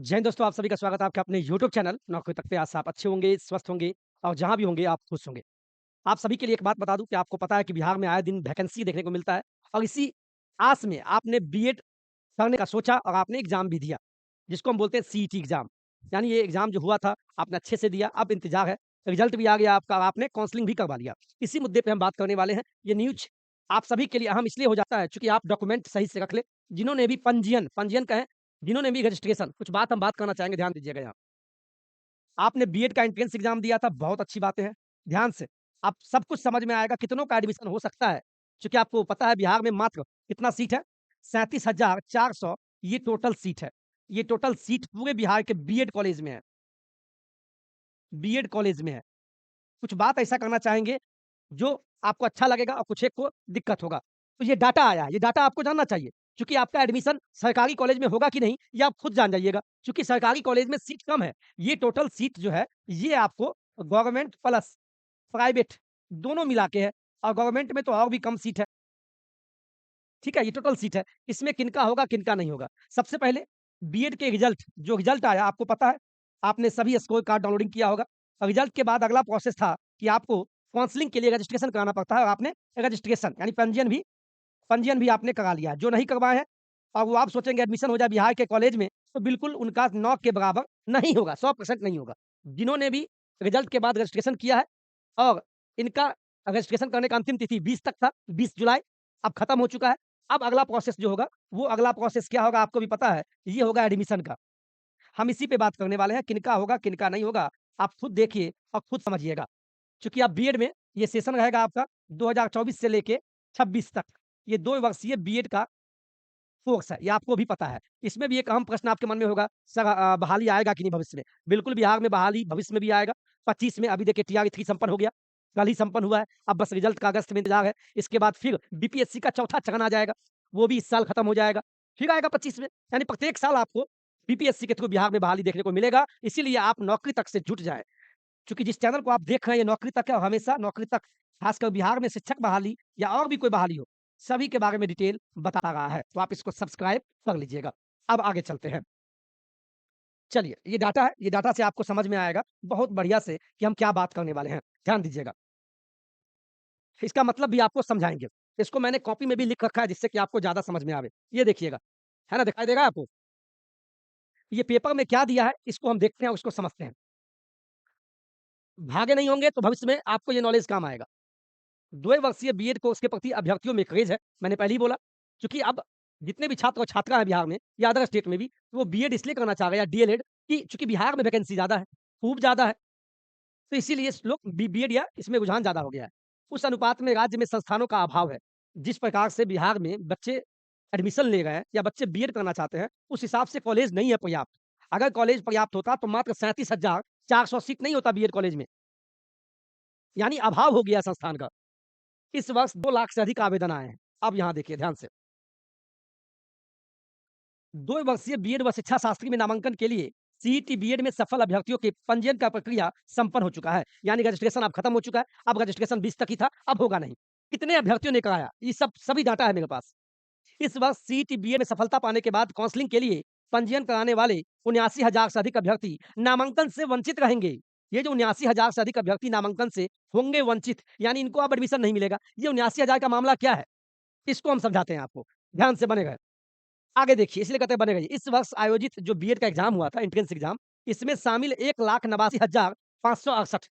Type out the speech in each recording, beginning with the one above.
जय हिंद दोस्तों, आप सभी का स्वागत है आपके अपने यूट्यूब चैनल नौकरी तक पे। आज से आप अच्छे होंगे, स्वस्थ होंगे और जहाँ भी होंगे आप खुश होंगे। आप सभी के लिए एक बात बता दूँ कि आपको पता है कि बिहार में आए दिन वैकेंसी देखने को मिलता है और इसी आस में आपने बीएड करने का सोचा और आपने एग्ज़ाम भी दिया, जिसको हम बोलते हैं सीईटी एग्ज़ाम। यानी ये एग्ज़ाम जो हुआ था, आपने अच्छे से दिया, अब इंतज़ार है, रिज़ल्ट भी आ गया आपका, आपने काउंसलिंग भी करवा लिया। इसी मुद्दे पे हम बात करने वाले हैं। ये न्यूज़ आप सभी के लिए अहम इसलिए हो जाता है चूँकि आप डॉक्यूमेंट सही से रख लें। जिन्होंने भी पंजीयन कहें, जिन्होंने भी रजिस्ट्रेशन कुछ बात हम बात करना चाहेंगे, ध्यान दीजिएगा यहाँ। आपने बीएड का एंट्रेंस एग्ज़ाम दिया था, बहुत अच्छी बातें हैं। ध्यान से, अब सब कुछ समझ में आएगा, कितनों का एडमिशन हो सकता है। चूँकि आपको पता है बिहार में मात्र कितना सीट है? 37,400 ये टोटल सीट है। ये टोटल सीट पूरे बिहार के बीएड कॉलेज में है। बीएड कॉलेज में है। कुछ बात ऐसा करना चाहेंगे, जो आपको अच्छा लगेगा और कुछ एक को दिक्कत होगा। तो ये डाटा आया है, ये डाटा आपको जानना चाहिए। चूँकि आपका एडमिशन सरकारी कॉलेज में होगा कि नहीं, ये आप खुद जान जाइएगा। चूँकि सरकारी कॉलेज में सीट कम है, ये टोटल सीट जो है, ये आपको गवर्नमेंट प्लस प्राइवेट दोनों मिला के है और गवर्नमेंट में तो और भी कम सीट है। ठीक है? ये टोटल सीट है। इसमें किनका होगा, किनका नहीं होगा। सबसे पहले बीएड के रिज़ल्ट जो रिज़ल्ट आया आपको पता है, आपने सभी स्कोर कार्ड डाउनलोडिंग किया होगा। रिज़ल्ट के बाद अगला प्रोसेस था कि आपको काउंसलिंग के लिए रजिस्ट्रेशन कराना पड़ता है और आपने रजिस्ट्रेशन यानी पंजीयन भी आपने करा लिया है। जो नहीं करवाए हैं और वो आप सोचेंगे एडमिशन हो जाए बिहार के कॉलेज में, तो बिल्कुल उनका नौ के बराबर नहीं होगा, 100% नहीं होगा। जिन्होंने भी रिज़ल्ट के बाद रजिस्ट्रेशन किया है और इनका रजिस्ट्रेशन करने का अंतिम तिथि 20 तक था, 20 जुलाई, अब खत्म हो चुका है। अब अगला प्रोसेस जो होगा, वो अगला प्रोसेस क्या होगा आपको भी पता है, ये होगा एडमिशन का। हम इसी पे बात करने वाले हैं, किनका होगा, किनका नहीं होगा, आप खुद देखिए और खुद समझिएगा। चूँकि आप बीएड में ये सेशन रहेगा आपका 2024 से लेके 26 तक। ये 2 वर्षीय बीएड का कोर्स है, ये आपको भी पता है। इसमें भी एक अहम प्रश्न आपके मन में होगा, सर बहाली आएगा कि नहीं भविष्य में? बिल्कुल बिहार में बहाली भविष्य में भी आएगा। 25 में अभी देखिए टीआरई 3 संपन्न हो गया, कल ही संपन्न हुआ है। अब बस रिज़ल्ट का अगस्त में इंतज़ार है। इसके बाद फिर बीपीएससी का चौथा चरण आ जाएगा, वो भी इस साल खत्म हो जाएगा। फिर आएगा 25 में, यानी प्रत्येक साल आपको बीपीएससी के थ्रू बिहार में बहाली देखने को मिलेगा। इसीलिए आप नौकरी तक से जुट जाएँ। चूँकि जिस चैनल को आप देख रहे हैं ये नौकरी तक है और हमेशा नौकरी तक, खासकर बिहार में शिक्षक बहाली या और भी कोई बहाली हो, सभी के बारे में डिटेल बता रहा है। तो आप इसको सब्सक्राइब कर लीजिएगा। अब आगे चलते हैं। चलिए, ये डाटा है, ये डाटा से आपको समझ में आएगा बहुत बढ़िया से कि हम क्या बात करने वाले हैं। ध्यान दीजिएगा। इसका मतलब भी आपको समझाएँगे। इसको मैंने कॉपी में भी लिख रखा है जिससे कि आपको ज़्यादा समझ में आवे। ये देखिएगा, है ना? दिखाई देगा आपको? ये पेपर में क्या दिया है, इसको हम देखते हैं और इसको समझते हैं। भागे नहीं होंगे तो भविष्य में आपको ये नॉलेज काम आएगा। 2 वर्षीय बीएड कोर्स के प्रति अभ्यर्थियों में क्रेज़ है, मैंने पहले ही बोला। क्योंकि अब जितने भी छात्र और छात्रा हैं बिहार में या अदर स्टेट में भी, तो वो बीएड इसलिए करना चाह रहे हैं या डीएलएड कि चूँकि बिहार में वैकेंसी ज़्यादा है, खूब ज़्यादा है, तो इसीलिए इस लोग बीएड या इसमें रुझान ज़्यादा हो गया है। उस अनुपात में राज्य में संस्थानों का अभाव है। जिस प्रकार से बिहार में बच्चे एडमिशन ले रहे हैं या बच्चे बीएड करना चाहते हैं, उस हिसाब से कॉलेज नहीं है पर्याप्त। अगर कॉलेज पर्याप्त होता तो मात्र 37,400 सीट नहीं होता बीएड कॉलेज में, यानी अभाव हो गया संस्थान का। इस वर्ष 2 लाख से अधिक आवेदन आए हैं। अब यहाँ देखिए ध्यान से। 2 वर्षीय बीएड व शिक्षा शास्त्री में नामांकन के लिए सीईटी बीएड में सफल अभ्यर्थियों के पंजीयन का प्रक्रिया संपन्न हो चुका है। यानी रजिस्ट्रेशन अब खत्म हो चुका है। अब रजिस्ट्रेशन 20 तक ही था, अब होगा नहीं। कितने अभ्यर्थियों ने कराया? ये सभी डाटा है मेरे पास। इस वर्ष सीईटी बीएड में सफलता पाने के बाद काउंसलिंग के लिए पंजीयन कराने वाले 79,000 से अधिक अभ्यर्थी नामांकन से वंचित रहेंगे। ये जो 79,000 से अधिक अभ्यर्थी नामांकन से होंगे वंचित, यानी इनको अब एडमिशन नहीं मिलेगा। ये 79,000 का मामला क्या है? इसको हम समझाते हैं आपको। ध्यान से बने रहें। आगे देखिए, इसलिए कहते हैं बने रहिए। इस वर्ष आयोजित जो बीएड का एग्ज़ाम हुआ था, एंट्रेंस एग्ज़ाम, इसमें शामिल 1,89,568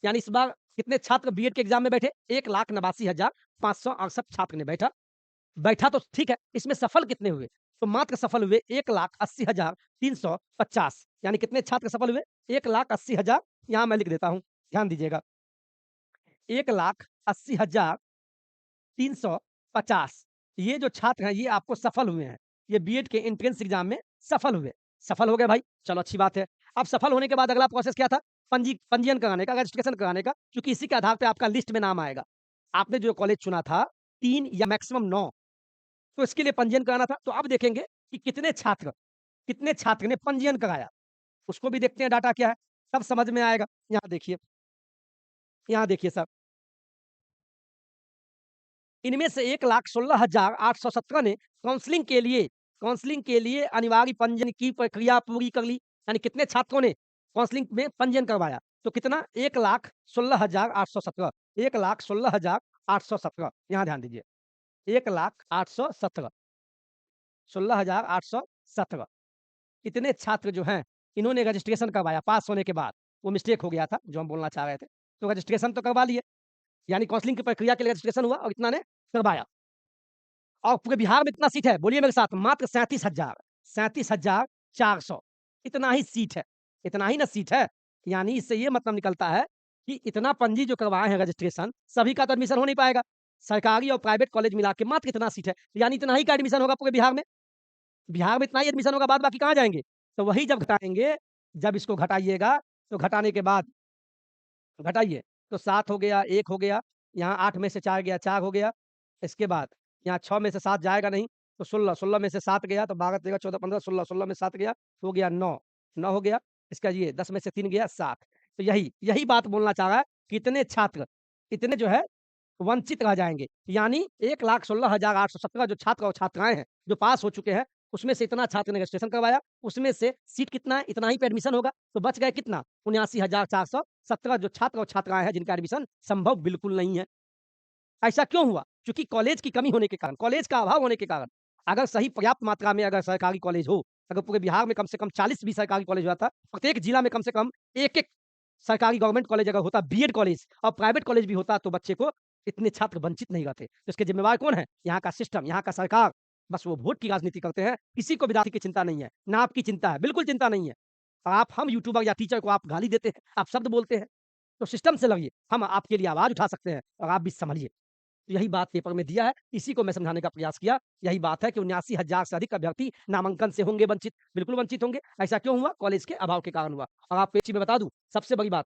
यानी इस बार कितने छात्र बीएड के एग्ज़ाम में बैठे? 1,89,568 छात्र ने बैठा। बैठा तो ठीक है, इसमें सफल कितने हुए? तो मात्र सफल हुए 1,80,350 यानी कितने छात्र सफल हुए? 1,80,000 यहाँ मैं लिख देता हूँ, ध्यान दीजिएगा। 1,80,350 ये जो छात्र हैं, ये आपको सफल हुए हैं। ये बीएड के एंट्रेंस एग्ज़ाम में सफल हुए। सफल हो गए भाई, चलो अच्छी बात है। अब सफल होने के बाद अगला प्रोसेस क्या था? पंजीयन कराने का, रजिस्ट्रेशन कराने का, क्योंकि इसी के आधार पे आपका लिस्ट में नाम आएगा। आपने जो कॉलेज चुना था 3 या मैक्सिमम 9, तो इसके लिए पंजीयन कराना था। तो अब देखेंगे कि कितने छात्र ने पंजीयन कराया। उसको भी देखते हैं डाटा क्या है, तब समझ में आएगा। यहाँ देखिए साहब, इनमें से 1,16,817 ने काउंसलिंग के लिए काउंसलिंग के लिए अनिवार्य पंजीयन की प्रक्रिया पूरी कर ली। यानी कितने छात्रों ने काउंसलिंग में पंजीयन करवाया? तो कितना? 1,16,817 1,16,817 यहाँ ध्यान दीजिए। 1,08,17 16,817 इतने छात्र जो हैं, इन्होंने रजिस्ट्रेशन करवाया पास होने के बाद। वो मिस्टेक हो गया था, जो हम बोलना चाह रहे थे। तो रजिस्ट्रेशन तो करवा लिए, यानी काउंसलिंग की प्रक्रिया के लिए रजिस्ट्रेशन हुआ और इतना ने करवाया। और पूरे बिहार में कितना सीट है? बोलिए मेरे साथ, मात्र 37,000 37,400 इतना ही सीट है। इतना ही ना सीट है। यानी इससे ये मतलब निकलता है कि इतना पंजी जो करवाए हैं रजिस्ट्रेशन, सभी का तो एडमिशन हो नहीं पाएगा। सरकारी और प्राइवेट कॉलेज मिला के मात्र इतना सीट है, यानी इतना ही का एडमिशन होगा पूरे बिहार में। बिहार में इतना ही एडमिशन होगा, बाद बाकी कहाँ जाएँगे? तो वही जब घटाएँगे, जब इसको घटाइएगा, तो घटाने के बाद घटाइए, तो 7 हो गया, 1 हो गया, यहाँ 8 में से 4 गया, 4 हो गया। इसके बाद यहाँ 6 में से 7 जाएगा नहीं, तो 16, 16 में से 7 गया, तो 12, 13, 14, 15, 16, 16 में 7 गया, हो गया 9, 9 हो गया। इसका ये 10 में से 3 गया, 7। तो यही यही बात बोलना चाह रहा है कि इतने छात्र, इतने जो है वंचित रह जाएँगे। यानी 1,16,817 जो छात्र और छात्राएँ हैं, जो पास हो चुके हैं, उसमें से इतना छात्र ने रजिस्ट्रेशन करवाया, उसमें से सीट कितना है? इतना ही पे एडमिशन होगा, तो बच गए कितना? 79,417 जो छात्र और छात्राएँ हैं, जिनका एडमिशन संभव बिल्कुल नहीं है। ऐसा क्यों हुआ? क्योंकि कॉलेज की कमी होने के कारण, कॉलेज का अभाव होने के कारण। अगर सही पर्याप्त मात्रा में अगर सरकारी कॉलेज हो, अगर पूरे बिहार में कम से कम 40 भी सरकारी कॉलेज हो जाता, प्रत्येक जिला में कम से कम 1-1 सरकारी गवर्नमेंट कॉलेज अगर होता, बीएड कॉलेज और प्राइवेट कॉलेज भी होता, तो बच्चे को इतने छात्र वंचित नहीं रहते। तो इसके ज़िम्मेवार कौन है? यहाँ का सिस्टम, यहाँ का सरकार। बस वो वोट की राजनीति करते हैं, किसी को विद्यार्थी की चिंता नहीं है, ना आपकी चिंता है, बिल्कुल चिंता नहीं है। और हम यूट्यूबर या टीचर को आप गाली देते हैं, आप शब्द बोलते हैं, तो सिस्टम से लड़िए, हम आपके लिए आवाज़ उठा सकते हैं और आप भी सँभलिए। तो यही बात पेपर में दिया है, इसी को मैं समझाने का प्रयास किया। यही बात है कि 79,000 से अधिक अभ्यर्थी नामांकन से होंगे वंचित, बिल्कुल वंचित होंगे। ऐसा क्यों हुआ? कॉलेज के अभाव के कारण हुआ। और आपको एक चीज़ मैं बता दूँ, सबसे बड़ी बात,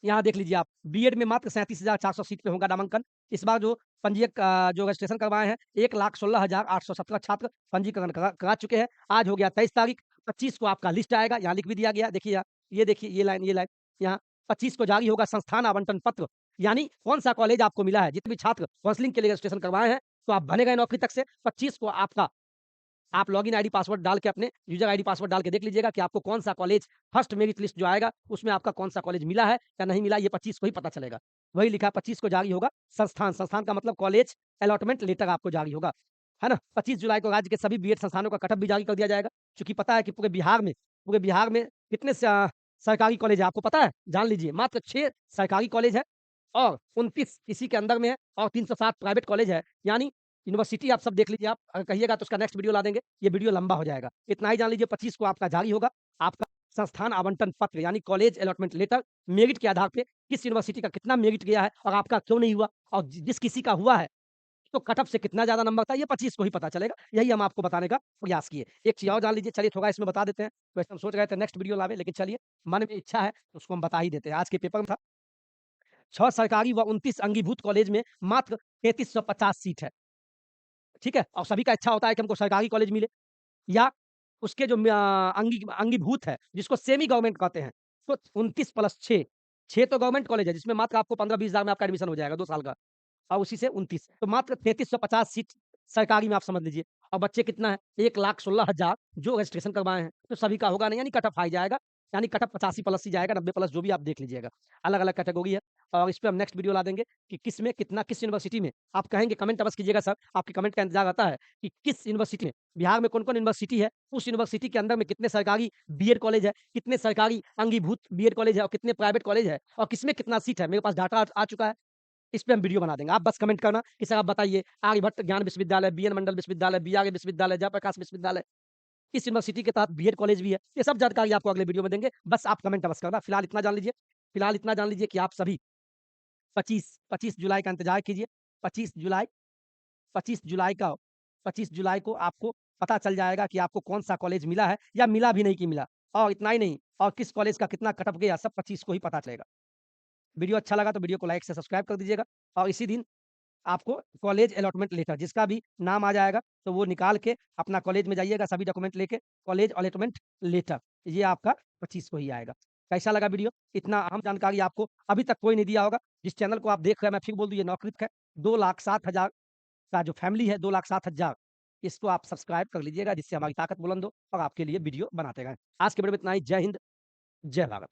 यहाँ देख लीजिए आप, बीएड में मात्र 37,400 सीट पे होगा नामांकन। इस बार जो पंजीयक जो रजिस्ट्रेशन करवाए हैं, 1,16,817 छात्र पंजीकरण करा चुके हैं। आज हो गया 23 तारीख, 25 को आपका लिस्ट आएगा, यहाँ लिख भी दिया गया। देखिए ये देखिए, ये लाइन, यहाँ 25 को जारी होगा संस्थान आवंटन पत्र। यानी कौन-सा कॉलेज आपको मिला है, जितने भी छात्र काउंसलिंग के लिए रजिस्ट्रेशन करवाए हैं, तो आप बने गए नौकरी तक से। 25 को आपका आप लॉगिन आईडी पासवर्ड डाल के अपने यूज़र आईडी पासवर्ड डाल के देख लीजिएगा कि आपको कौन-सा कॉलेज फर्स्ट मेरिट लिस्ट जो आएगा, उसमें आपका कौन-सा कॉलेज मिला है या नहीं मिला, ये 25 को ही पता चलेगा। वही लिखा है 25 को जारी होगा संस्थान, संस्थान का मतलब कॉलेज अलॉटमेंट लेटर आपको जारी होगा, है ना? 25 जुलाई को राज्य के सभी बीएड संस्थानों का कट-ऑफ भी जारी कर दिया जाएगा, चूँकि पता है कि पूरे बिहार में कितने सरकारी कॉलेज है आपको पता है? जान लीजिए, मात्र 6 सरकारी कॉलेज है और 29 इसी के अंदर में है और 307 प्राइवेट कॉलेज है। यानी यूनिवर्सिटी आप सब देख लीजिए आप, अगर कहिएगा तो उसका नेक्स्ट वीडियो ला देंगे, ये वीडियो लंबा हो जाएगा। इतना ही जान लीजिए 25 को आपका जारी होगा, आपका संस्थान आवंटन पत्र यानी कॉलेज अलॉटमेंट लेटर, मेरिट के आधार पे किस यूनिवर्सिटी का कितना मेरिट गया है और आपका क्यों नहीं हुआ और जिस किसी का हुआ है, तो कट ऑफ से कितना ज़्यादा नंबर था, ये 25 को ही पता चलेगा। यही हम आपको बताने का प्रयास किए। एक चीज़ और जान लीजिए, चलिए थोड़ा इसमें बता देते हैं। वैसे हम सोच रहे थे नेक्स्ट वीडियो लावें, लेकिन चलिए मन में इच्छा है, तो उसको हम बता ही देते हैं। आज के पेपर में था 6 सरकारी व 29 अंगीभूत कॉलेज में मात्र 3350 सीट है। ठीक है? और सभी का इच्छा होता है कि हमको सरकारी कॉलेज मिले या उसके जो अंगीभूत है, जिसको सेमी गवर्नमेंट कहते हैं, तो 29 प्लस 6, 6 तो गवर्नमेंट कॉलेज है, जिसमें मात्र आपको 15-20 हज़ार में आपका एडमिशन हो जाएगा 2 साल का और उसी से 29, तो मात्र 3350 सीट सरकारी में आप समझ लीजिए और बच्चे कितना है? 1,16,000 जो रजिस्ट्रेशन करवाए हैं, तो सभी का होगा नहीं, यानी कट ऑफ हाई जाएगा, यानी कट ऑफ 85 प्लस ही जाएगा, 90 प्लस जो भी आप देख लीजिएगा। अलग-अलग कैटेगरी है और इस पे हम नेक्स्ट वीडियो ला देंगे कि किस में कितना, किस यूनिवर्सिटी में आप कहेंगे, कमेंट अवश्य कीजिएगा सर, आपके कमेंट का इंतज़ार रहता है कि किस यूनिवर्सिटी में, बिहार में कौन-कौन यूनिवर्सिटी है, उस यूनिवर्सिटी के अंदर में कितने सरकारी बीएड कॉलेज है, कितने सरकारी अंगीभूत बीएड कॉलेज है और कितने प्राइवेट कॉलेज है और किसमें कितना सीट है। मेरे पास डाटा आ चुका है, इस पे हम वीडियो बना देंगे। आप बस कमेंट करना कि सर आप बताइए, आर्यभट्ट ज्ञान विश्वविद्यालय, बीएन मंडल विश्वविद्यालय, बीआरए विश्वविद्यालय, जयप्रकाश विश्वविद्यालय, इस यूनिवर्सिटी के तहत बीएड कॉलेज भी है। ये सब जानकारी आपको अगले वीडियो में देंगे। बस आप कमेंट अवश्य करना। फिलहाल इतना जान लीजिए कि आप सभी 25 जुलाई का इंतज़ार कीजिए। 25 जुलाई 25 जुलाई का 25 जुलाई को आपको पता चल जाएगा कि आपको कौन-सा कॉलेज मिला है या मिला भी नहीं कि मिला। और इतना ही नहीं, और किस कॉलेज का कितना कट ऑफ गया, सब 25 को ही पता चलेगा। वीडियो अच्छा लगा तो वीडियो को लाइक से सब्सक्राइब कर दीजिएगा और इसी दिन आपको कॉलेज अलॉटमेंट लेटर जिसका भी नाम आ जाएगा, तो वो निकाल के अपना कॉलेज में जाइएगा सभी डॉक्यूमेंट लेके, कॉलेज अलॉटमेंट लेटर, ये आपका 25 को ही आएगा। कैसा लगा वीडियो? इतना अहम जानकारी आपको अभी तक कोई नहीं दिया होगा। जिस चैनल को आप देख रहे हैं, मैं फिर बोल दूँ, ये नौकृत है। 2,07,000 का जो फैमिली है, 2,07,000 इसको आप सब्सक्राइब कर लीजिएगा जिससे हमारी ताकत बुलंद हो और आपके लिए वीडियो बनाते रहें। आज के वीडियो में इतना ही। जय हिंद, जय भारत।